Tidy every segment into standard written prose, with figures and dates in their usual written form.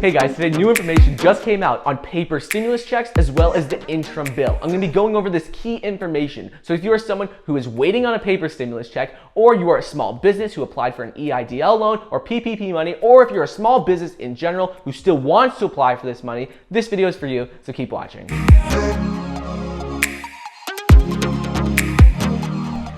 Hey guys, today new information just came out on paper stimulus checks as well as the interim bill. I'm going to be going over this key information. So if you are someone who is waiting on a paper stimulus check, or you are a small business who applied for an EIDL loan or PPP money, or if you're a small business in general who still wants to apply for this money, this video is for you, so keep watching.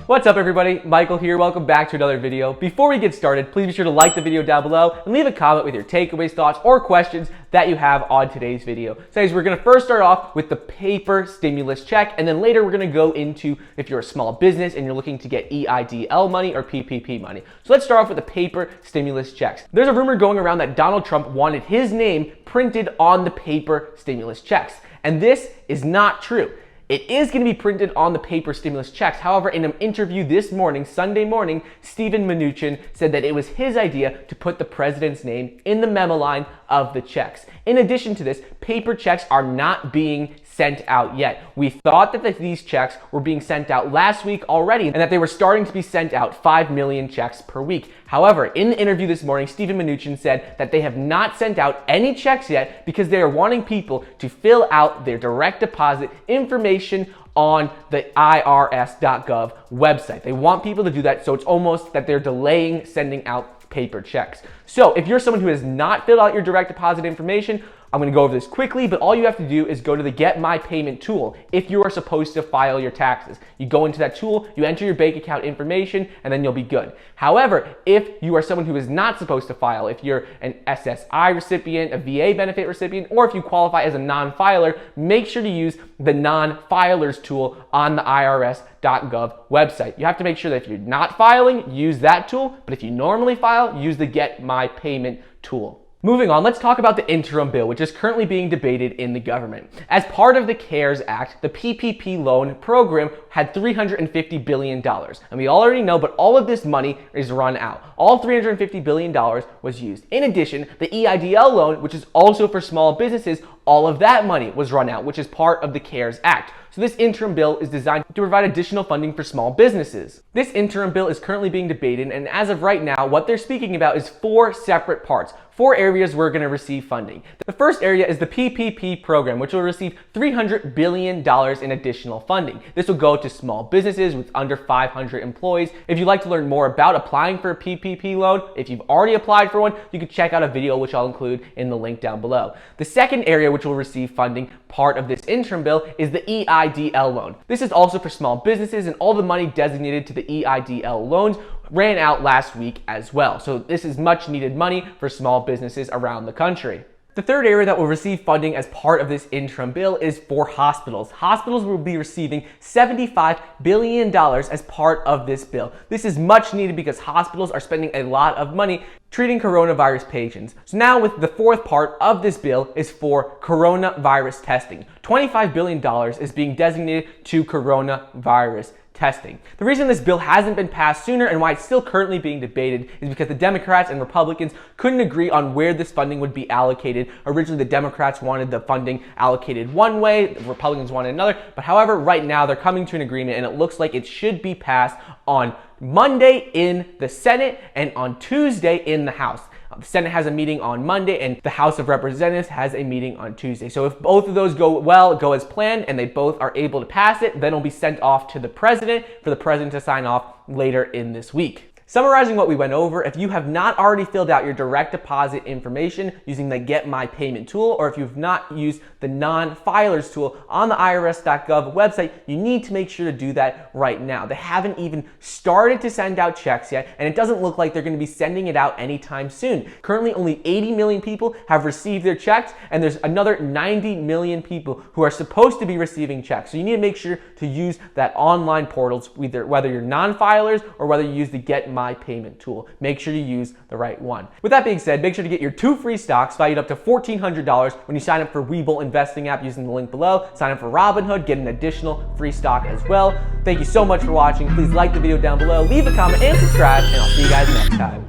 What's up everybody, Michael here, welcome back to another video. Before we get started, please be sure to like the video down below and leave a comment with your takeaways, thoughts, or questions that you have on today's video. So guys, we're gonna first start off with the paper stimulus check, and then later we're gonna go into if you're a small business and you're looking to get EIDL money or PPP money. So let's start off with the paper stimulus checks. There's a rumor going around that Donald Trump wanted his name printed on the paper stimulus checks, and this is not true. It is going to be printed on the paper stimulus checks. However, in an interview this morning, Sunday morning, Mnuchin said that it was his idea to put the president's name in the memo line of the checks. In addition to this, paper checks are not being sent out yet. We thought that these checks were being sent out last week already and that they were starting to be sent out 5 million checks per week. However, in the interview this morning, Mnuchin said that they have not sent out any checks yet because they are wanting people to fill out their direct deposit information on the IRS.gov website. They want people to do that, so it's almost that they're delaying sending out paper checks. So if you're someone who has not filled out your direct deposit information, I'm going to go over this quickly, but all you have to do is go to the Get My Payment tool if you are supposed to file your taxes. You go into that tool, you enter your bank account information, and then you'll be good. However, if you are someone who is not supposed to file, if you're an SSI recipient, a VA benefit recipient, or if you qualify as a non-filer, make sure to use the non-filers tool on the IRS.gov website. You have to make sure that if you're not filing, use that tool, but if you normally file, use the Get My Payment tool. Moving on, let's talk about the interim bill, which is currently being debated in the government. As part of the CARES Act, the PPP loan program had $350 billion. And we already know, but all of this money is run out. All $350 billion was used. In addition, the EIDL loan, which is also for small businesses, all of that money was run out, which is part of the CARES Act. So this interim bill is designed to provide additional funding for small businesses. This interim bill is currently being debated, and as of right now, what they're speaking about is 4 separate parts, 4 areas we're going to receive funding. The first area is the PPP program, which will receive $300 billion in additional funding. This will go to small businesses with under 500 employees. If you'd like to learn more about applying for a PPP loan, if you've already applied for one, you can check out a video which I'll include in the link down below. The second area which will receive funding, part of this interim bill, is the EIDL loan. This is also for small businesses, and all the money designated to the EIDL loans ran out last week as well. So this is much needed money for small businesses around the country. The third area that will receive funding as part of this interim bill is for hospitals. Hospitals will be receiving $75 billion as part of this bill. This is much needed because hospitals are spending a lot of money treating coronavirus patients. So now with the fourth part of this bill is for coronavirus testing. $25 billion is being designated to coronavirus testing. The reason this bill hasn't been passed sooner and why it's still currently being debated is because the Democrats and Republicans couldn't agree on where this funding would be allocated. Originally, the Democrats wanted the funding allocated one way, the Republicans wanted another, but however, right now they're coming to an agreement and it looks like it should be passed on Monday in the Senate and on Tuesday in the House. The Senate has a meeting on Monday and the House of Representatives has a meeting on Tuesday. So if both of those go as planned, and they both are able to pass it, then it'll be sent off to the president for the president to sign off later in this week. Summarizing what we went over, if you have not already filled out your direct deposit information using the Get My Payment tool, or if you've not used the non-filers tool on the IRS.gov website, you need to make sure to do that right now. They haven't even started to send out checks yet, and it doesn't look like they're going to be sending it out anytime soon. Currently, only 80 million people have received their checks, and there's another 90 million people who are supposed to be receiving checks. So you need to make sure to use that online portals, whether you're non-filers or whether you use the Get My Payment tool. Make sure you use the right one. With that being said, make sure to get your 2 free stocks valued up to $1,400 when you sign up for Webull Investing app using the link below. Sign up for Robinhood, get an additional free stock as well. Thank you so much for watching. Please like the video down below, leave a comment and subscribe, and I'll see you guys next time.